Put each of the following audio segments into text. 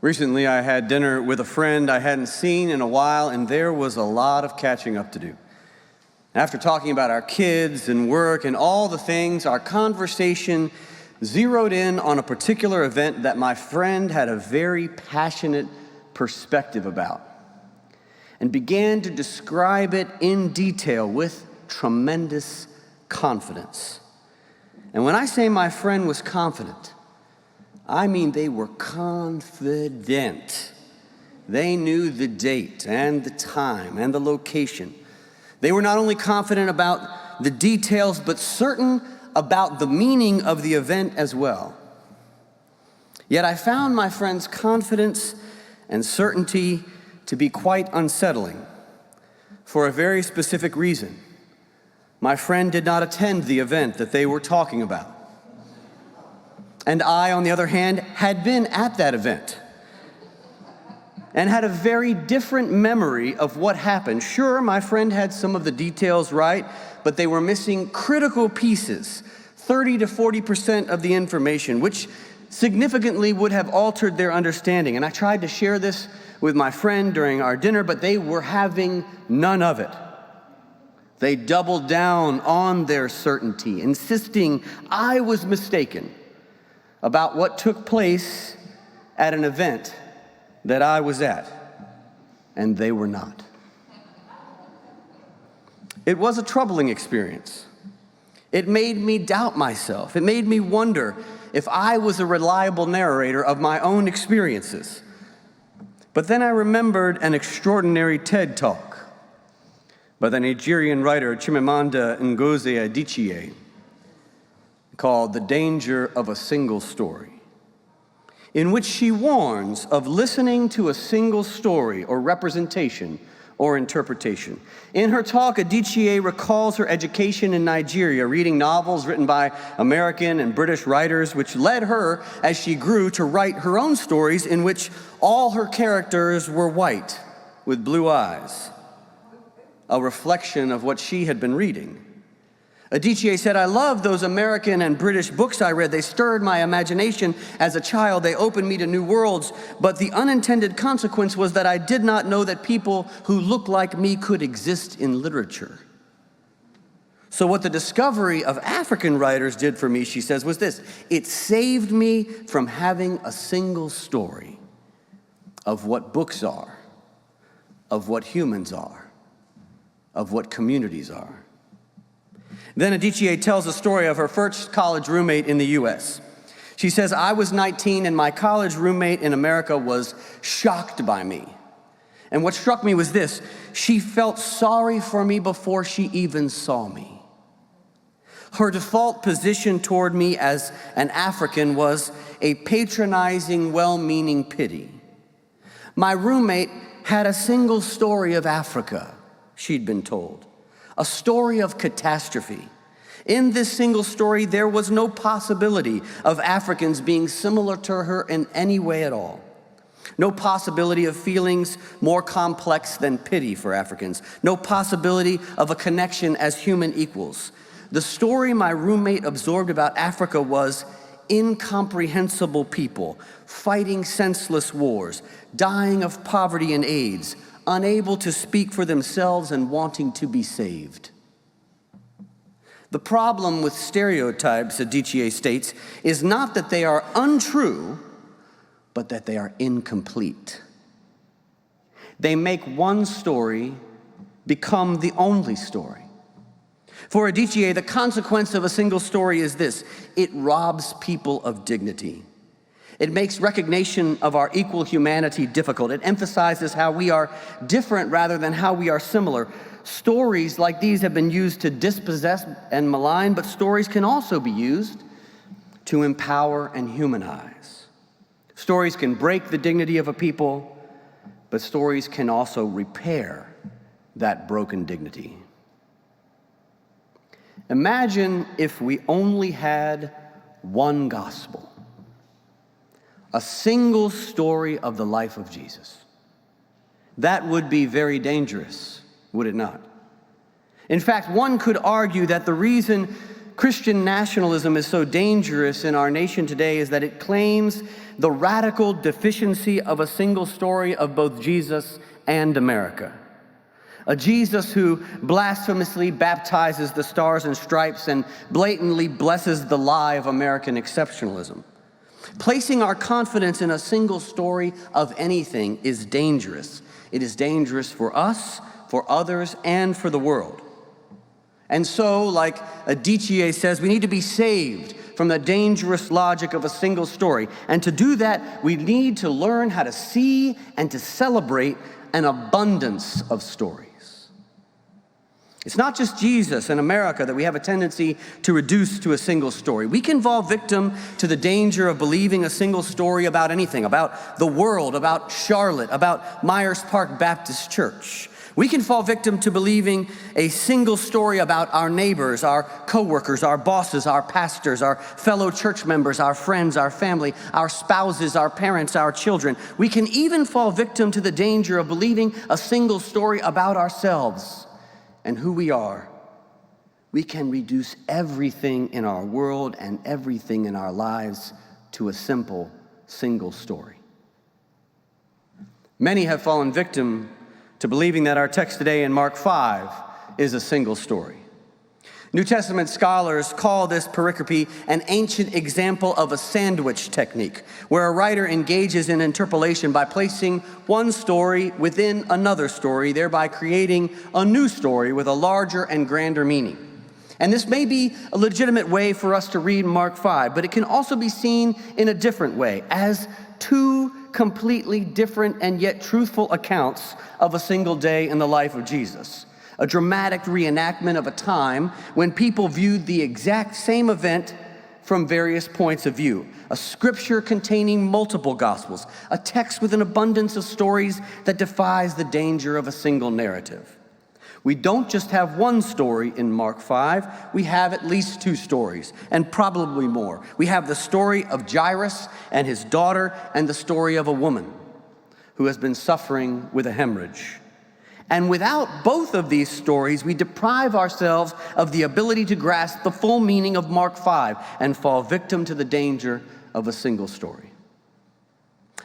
Recently, I had dinner with a friend I hadn't seen in a while, and there was a lot of catching up to do. After talking about our kids and work and all the things, our conversation zeroed in on a particular event that my friend had a very passionate perspective about and began to describe it in detail with tremendous confidence. And when I say my friend was confident, I mean they were confident. They knew the date and the time and the location. They were not only confident about the details, but certain about the meaning of the event as well. Yet I found my friend's confidence and certainty to be quite unsettling for a very specific reason. My friend did not attend the event that they were talking about. And I, on the other hand, had been at that event and had a very different memory of what happened. Sure, my friend had some of the details right, but they were missing critical pieces, 30 to 40% of the information, which significantly would have altered their understanding. And I tried to share this with my friend during our dinner, but they were having none of it. They doubled down on their certainty, insisting I was mistaken about what took place at an event that I was at, and they were not. It was a troubling experience. It made me doubt myself. It made me wonder if I was a reliable narrator of my own experiences. But then I remembered an extraordinary TED Talk by the Nigerian writer Chimamanda Ngozi Adichie called The Danger of a Single Story, in which she warns of listening to a single story or representation or interpretation. In her talk, Adichie recalls her education in Nigeria, reading novels written by American and British writers, which led her, as she grew, to write her own stories in which all her characters were white with blue eyes, a reflection of what she had been reading. Adichie said, I loved those American and British books I read. They stirred my imagination as a child. They opened me to new worlds. But the unintended consequence was that I did not know that people who looked like me could exist in literature. So what the discovery of African writers did for me, she says, was this. It saved me from having a single story of what books are, of what humans are, of what communities are. Then Adichie tells the story of her first college roommate in the U.S. She says, I was 19 and my college roommate in America was shocked by me. And what struck me was this: she felt sorry for me before she even saw me. Her default position toward me as an African was a patronizing, well-meaning pity. My roommate had a single story of Africa, she'd been told. A story of catastrophe. In this single story, there was no possibility of Africans being similar to her in any way at all. No possibility of feelings more complex than pity for Africans. No possibility of a connection as human equals. The story my roommate absorbed about Africa was incomprehensible people, fighting senseless wars, dying of poverty and AIDS, unable to speak for themselves and wanting to be saved. The problem with stereotypes, Adichie states, is not that they are untrue, but that they are incomplete. They make one story become the only story. For Adichie, the consequence of a single story is this: it robs people of dignity. It makes recognition of our equal humanity difficult. It emphasizes how we are different rather than how we are similar. Stories like these have been used to dispossess and malign, but stories can also be used to empower and humanize. Stories can break the dignity of a people, but stories can also repair that broken dignity. Imagine if we only had one gospel. A single story of the life of Jesus. That would be very dangerous, would it not? In fact, one could argue that the reason Christian nationalism is so dangerous in our nation today is that it claims the radical deficiency of a single story of both Jesus and America. A Jesus who blasphemously baptizes the stars and stripes and blatantly blesses the lie of American exceptionalism. Placing our confidence in a single story of anything is dangerous. It is dangerous for us, for others, and for the world. And so, like Adichie says, we need to be saved from the dangerous logic of a single story. And to do that, we need to learn how to see and to celebrate an abundance of stories. It's not just Jesus and America that we have a tendency to reduce to a single story. We can fall victim to the danger of believing a single story about anything, about the world, about Charlotte, about Myers Park Baptist Church. We can fall victim to believing a single story about our neighbors, our coworkers, our bosses, our pastors, our fellow church members, our friends, our family, our spouses, our parents, our children. We can even fall victim to the danger of believing a single story about ourselves and who we are. We can reduce everything in our world and everything in our lives to a simple, single story. Many have fallen victim to believing that our text today in Mark 5 is a single story. New Testament scholars call this pericope an ancient example of a sandwich technique, where a writer engages in interpolation by placing one story within another story, thereby creating a new story with a larger and grander meaning. And this may be a legitimate way for us to read Mark 5, but it can also be seen in a different way, as two completely different and yet truthful accounts of a single day in the life of Jesus. A dramatic reenactment of a time when people viewed the exact same event from various points of view. A scripture containing multiple gospels. A text with an abundance of stories that defies the danger of a single narrative. We don't just have one story in Mark 5, we have at least two stories, and probably more. We have the story of Jairus and his daughter, and the story of a woman who has been suffering with a hemorrhage. And without both of these stories, we deprive ourselves of the ability to grasp the full meaning of Mark 5 and fall victim to the danger of a single story.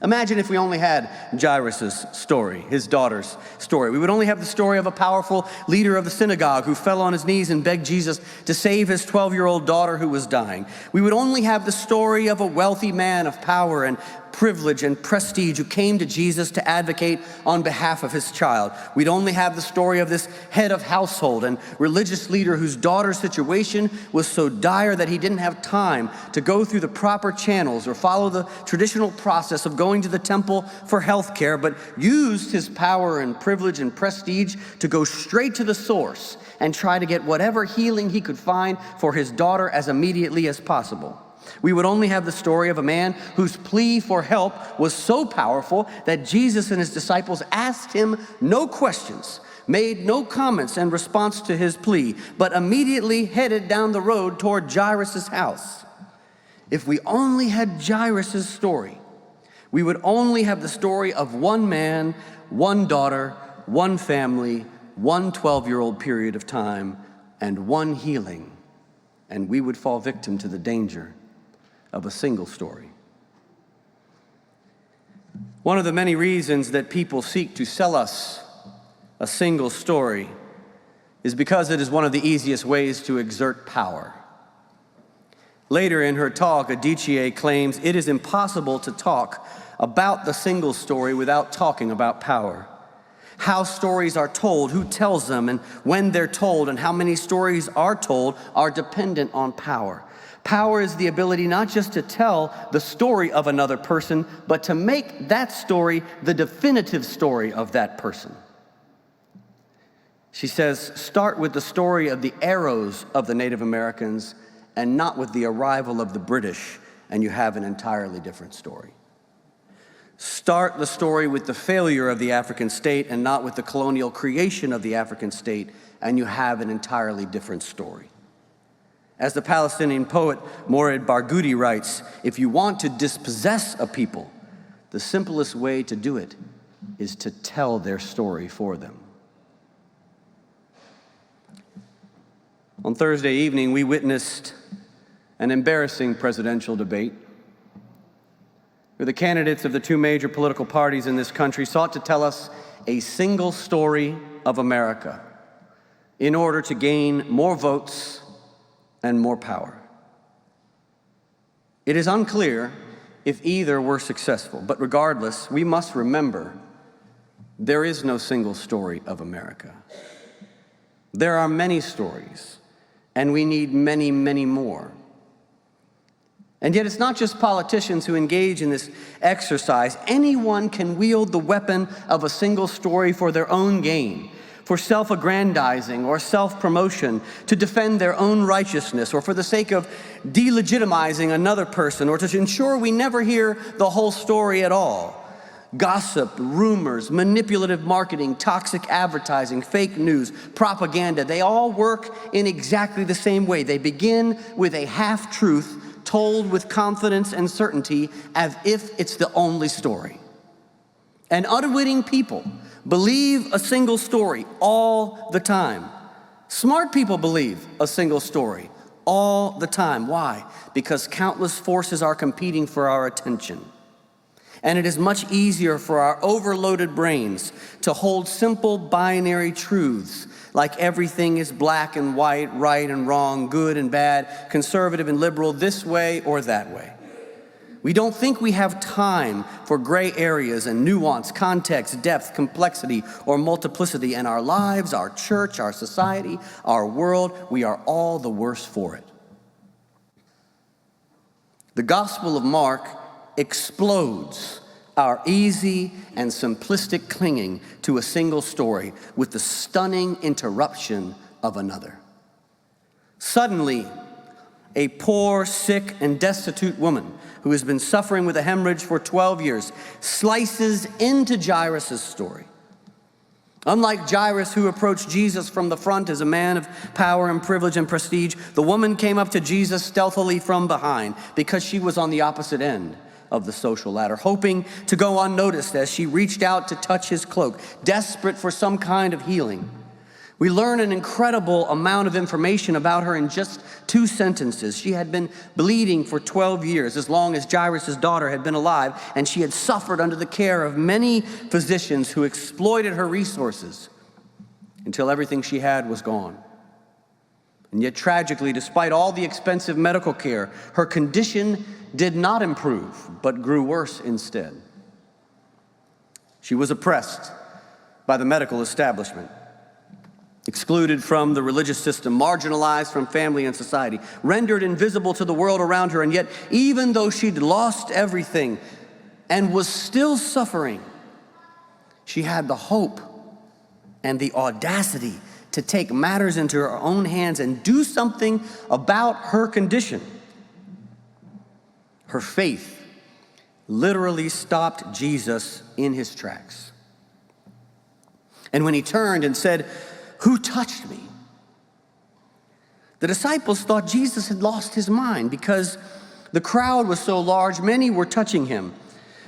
Imagine if we only had Jairus' story, his daughter's story. We would only have the story of a powerful leader of the synagogue who fell on his knees and begged Jesus to save his 12-year-old daughter who was dying. We would only have the story of a wealthy man of power and privilege and prestige who came to Jesus to advocate on behalf of his child. We'd only have the story of this head of household and religious leader whose daughter's situation was so dire that he didn't have time to go through the proper channels or follow the traditional process of going to the temple for health care, but used his power and privilege and prestige to go straight to the source and try to get whatever healing he could find for his daughter as immediately as possible. We would only have the story of a man whose plea for help was so powerful that Jesus and his disciples asked him no questions, made no comments in response to his plea, but immediately headed down the road toward Jairus' house. If we only had Jairus' story, we would only have the story of one man, one daughter, one family, one 12-year-old period of time, and one healing, and we would fall victim to the danger of a single story. One of the many reasons that people seek to sell us a single story is because it is one of the easiest ways to exert power. Later in her talk, Adichie claims it is impossible to talk about the single story without talking about power. How stories are told, who tells them, and when they're told, and how many stories are told are dependent on power. Power is the ability not just to tell the story of another person, but to make that story the definitive story of that person. She says, start with the story of the arrows of the Native Americans and not with the arrival of the British, and you have an entirely different story. Start the story with the failure of the African state and not with the colonial creation of the African state, and you have an entirely different story. As the Palestinian poet Moured Barghouti writes, if you want to dispossess a people, the simplest way to do it is to tell their story for them. On Thursday evening, we witnessed an embarrassing presidential debate. where the candidates of the two major political parties in this country sought to tell us a single story of America in order to gain more votes and more power. It is unclear if either were successful, but regardless, we must remember there is no single story of America. There are many stories, and we need many, many more. And yet it's not just politicians who engage in this exercise. Anyone can wield the weapon of a single story for their own gain, for self-aggrandizing or self-promotion, to defend their own righteousness, or for the sake of delegitimizing another person, or to ensure we never hear the whole story at all. Gossip, rumors, manipulative marketing, toxic advertising, fake news, propaganda, they all work in exactly the same way. They begin with a half-truth told with confidence and certainty as if it's the only story. And unwitting people believe a single story all the time. Smart people believe a single story all the time. Why? Because countless forces are competing for our attention. And it is much easier for our overloaded brains to hold simple binary truths like everything is black and white, right and wrong, good and bad, conservative and liberal, this way or that way. We don't think we have time for gray areas and nuance, context, depth, complexity, or multiplicity, and our lives, our church, our society, our world, we are all the worse for it. The Gospel of Mark explodes our easy and simplistic clinging to a single story with the stunning interruption of another. Suddenly, a poor, sick, and destitute woman who has been suffering with a hemorrhage for 12 years slices into Jairus' story. Unlike Jairus, who approached Jesus from the front as a man of power and privilege and prestige, the woman came up to Jesus stealthily from behind because she was on the opposite end of the social ladder, hoping to go unnoticed as she reached out to touch his cloak, desperate for some kind of healing. We learn an incredible amount of information about her in just 2 sentences. She had been bleeding for 12 years, as long as Jairus' daughter had been alive, and she had suffered under the care of many physicians who exploited her resources until everything she had was gone. And yet, tragically, despite all the expensive medical care, her condition did not improve, but grew worse instead. She was oppressed by the medical establishment, excluded from the religious system, marginalized from family and society, rendered invisible to the world around her, and yet, even though she'd lost everything and was still suffering, she had the hope and the audacity to take matters into her own hands and do something about her condition. Her faith literally stopped Jesus in his tracks. And when he turned and said, "Who touched me?" the disciples thought Jesus had lost his mind because the crowd was so large, many were touching him.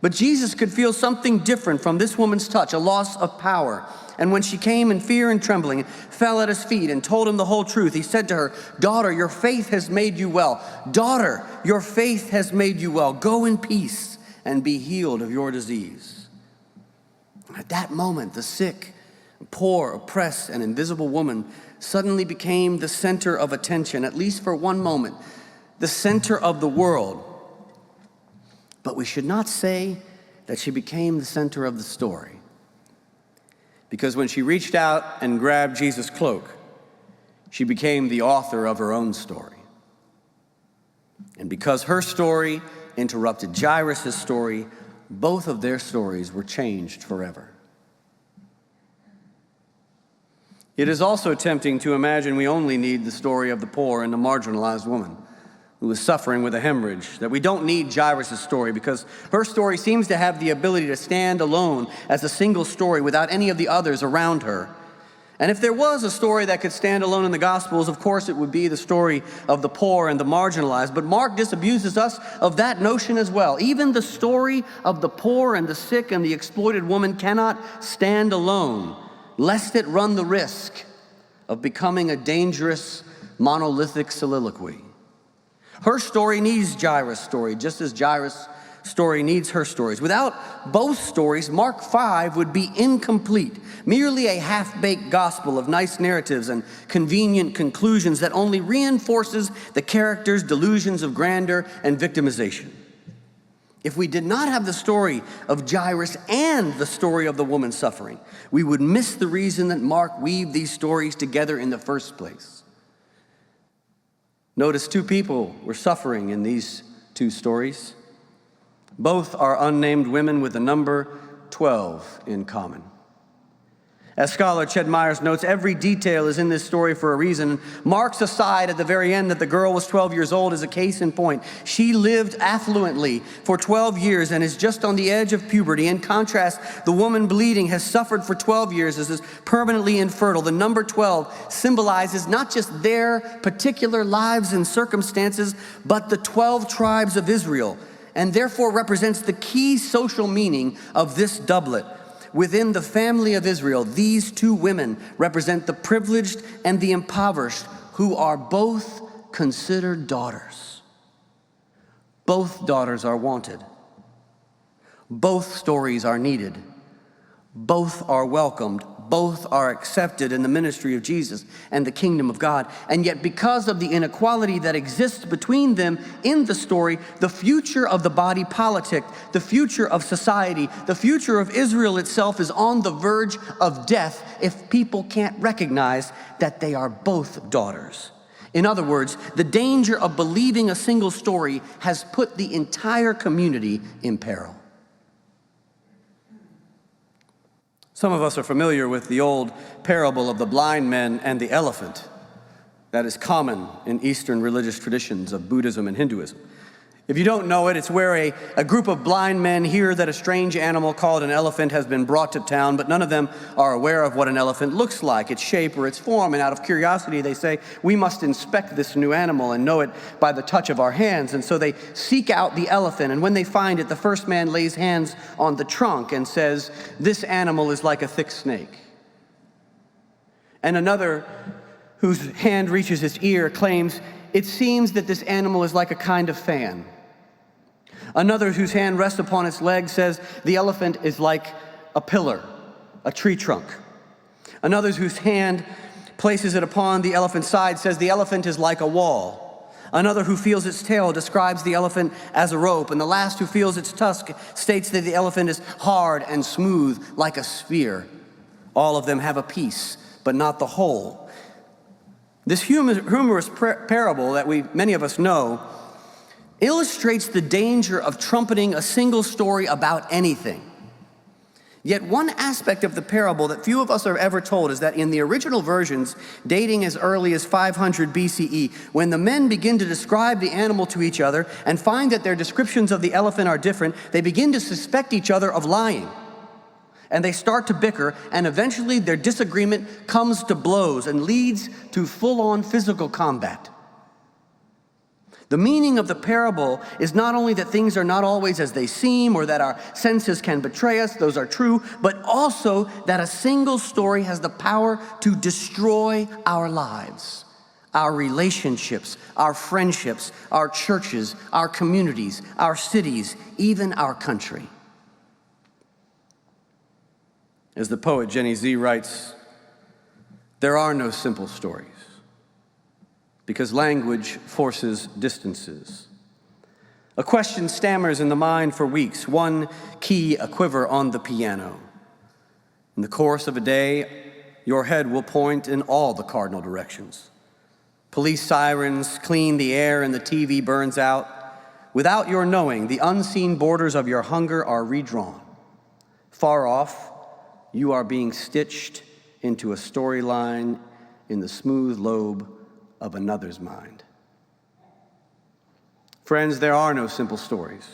But Jesus could feel something different from this woman's touch, a loss of power. And when she came in fear and trembling, fell at his feet and told him the whole truth, he said to her, "Daughter, your faith has made you well. Daughter, your faith has made you well. Go in peace and be healed of your disease." At that moment, the sick, poor, oppressed, and invisible woman suddenly became the center of attention, at least for one moment, the center of the world. But we should not say that she became the center of the story, because when she reached out and grabbed Jesus' cloak, she became the author of her own story. And because her story interrupted Jairus' story, both of their stories were changed forever. It is also tempting to imagine we only need the story of the poor and the marginalized woman who is suffering with a hemorrhage, that we don't need Jairus' story because her story seems to have the ability to stand alone as a single story without any of the others around her. And if there was a story that could stand alone in the Gospels, of course it would be the story of the poor and the marginalized. But Mark disabuses us of that notion as well. Even the story of the poor and the sick and the exploited woman cannot stand alone, lest it run the risk of becoming a dangerous monolithic soliloquy. Her story needs Jairus' story, just as Jairus story needs her stories. Without both stories, Mark 5 would be incomplete, merely a half-baked gospel of nice narratives and convenient conclusions that only reinforces the characters' delusions of grandeur and victimization. If we did not have the story of Jairus and the story of the woman suffering, we would miss the reason that Mark weaved these stories together in the first place. Notice two people were suffering in these two stories. Both are unnamed women with the number 12 in common. As scholar Ched Myers notes, every detail is in this story for a reason. Mark's aside at the very end that the girl was 12 years old is a case in point. She lived affluently for 12 years and is just on the edge of puberty. In contrast, the woman bleeding has suffered for 12 years and is permanently infertile. The number 12 symbolizes not just their particular lives and circumstances, but the 12 tribes of Israel, and therefore represents the key social meaning of this doublet. Within the family of Israel, these two women represent the privileged and the impoverished, who are both considered daughters. Both daughters are wanted. Both stories are needed. Both are welcomed. Both are accepted in the ministry of Jesus and the kingdom of God. And yet, because of the inequality that exists between them in the story, the future of the body politic, the future of society, the future of Israel itself is on the verge of death if people can't recognize that they are both daughters. In other words, the danger of believing a single story has put the entire community in peril. Some of us are familiar with the old parable of the blind men and the elephant that is common in Eastern religious traditions of Buddhism and Hinduism. If you don't know it, it's where a group of blind men hear that a strange animal called an elephant has been brought to town, but none of them are aware of what an elephant looks like, its shape or its form, and out of curiosity they say, we must inspect this new animal and know it by the touch of our hands. And so they seek out the elephant, and when they find it, the first man lays hands on the trunk and says, this animal is like a thick snake. And another, whose hand reaches his ear, claims, it seems that this animal is like a kind of fan. Another, whose hand rests upon its leg, says the elephant is like a pillar, a tree trunk. Another, whose hand places it upon the elephant's side, says the elephant is like a wall. Another, who feels its tail, describes the elephant as a rope. And the last, who feels its tusk, states that the elephant is hard and smooth like a sphere. All of them have a piece, but not the whole. This humorous parable that many of us know illustrates the danger of trumpeting a single story about anything. Yet one aspect of the parable that few of us are ever told is that in the original versions, dating as early as 500 BCE, when the men begin to describe the animal to each other and find that their descriptions of the elephant are different, they begin to suspect each other of lying. And they start to bicker, and eventually their disagreement comes to blows and leads to full-on physical combat. The meaning of the parable is not only that things are not always as they seem or that our senses can betray us, those are true, but also that a single story has the power to destroy our lives, our relationships, our friendships, our churches, our communities, our cities, even our country. As the poet Jenny Z writes, there are no simple stories, because language forces distances. A question stammers in the mind for weeks, one key a quiver on the piano. In the course of a day, your head will point in all the cardinal directions. Police sirens clean the air and the TV burns out. Without your knowing, the unseen borders of your hunger are redrawn. Far off, you are being stitched into a storyline in the smooth lobe of another's mind. Friends, there are no simple stories.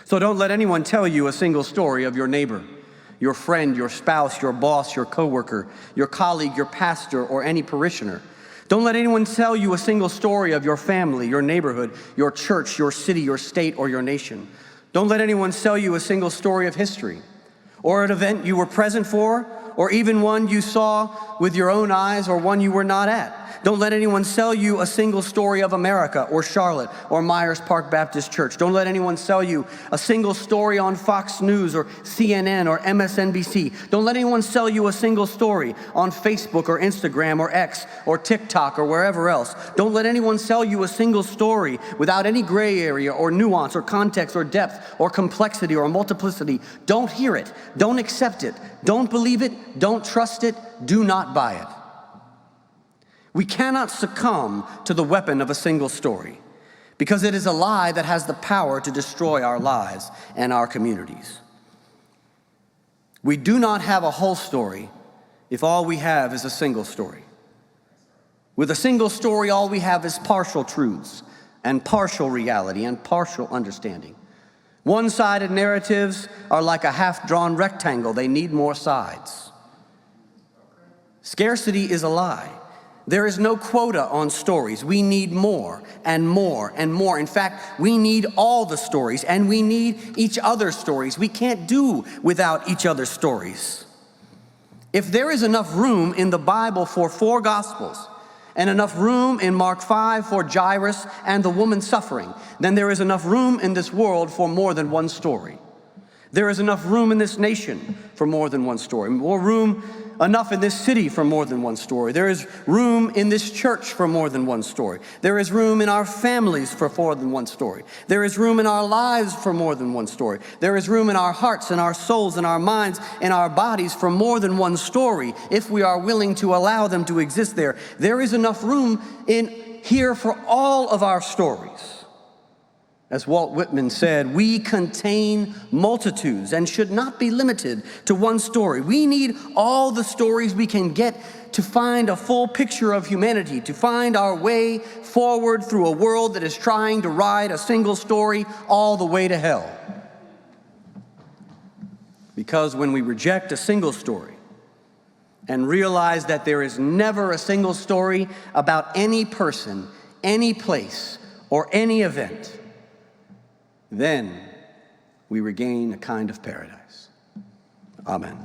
So don't let anyone tell you a single story of your neighbor, your friend, your spouse, your boss, your coworker, your colleague, your pastor, or any parishioner. Don't let anyone tell you a single story of your family, your neighborhood, your church, your city, your state, or your nation. Don't let anyone sell you a single story of history, or an event you were present for, or even one you saw with your own eyes or one you were not at. Don't let anyone sell you a single story of America or Charlotte or Myers Park Baptist Church. Don't let anyone sell you a single story on Fox News or CNN or MSNBC. Don't let anyone sell you a single story on Facebook or Instagram or X or TikTok or wherever else. Don't let anyone sell you a single story without any gray area or nuance or context or depth or complexity or multiplicity. Don't hear it. Don't accept it. Don't believe it. Don't trust it. Do not buy it. We cannot succumb to the weapon of a single story because it is a lie that has the power to destroy our lives and our communities. We do not have a whole story if all we have is a single story. With a single story, all we have is partial truths and partial reality and partial understanding. One-sided narratives are like a half-drawn rectangle. They need more sides. Scarcity is a lie. There is no quota on stories. We need more and more and more. In fact, we need all the stories, and we need each other's stories. We can't do without each other's stories. If there is enough room in the Bible for 4 Gospels, and enough room in Mark 5 for Jairus and the woman suffering, then there is enough room in this world for more than one story. There is enough room in this nation for more than one story. Enough in this city for more than one story. There is room in this church for more than one story. There is room in our families for more than one story. There is room in our lives for more than one story. There is room in our hearts and our souls and our minds and our bodies for more than one story if we are willing to allow them to exist there. There is enough room in here for all of our stories. As Walt Whitman said, we contain multitudes and should not be limited to one story. We need all the stories we can get to find a full picture of humanity, to find our way forward through a world that is trying to ride a single story all the way to hell. Because when we reject a single story and realize that there is never a single story about any person, any place, or any event, then we regain a kind of paradise. Amen.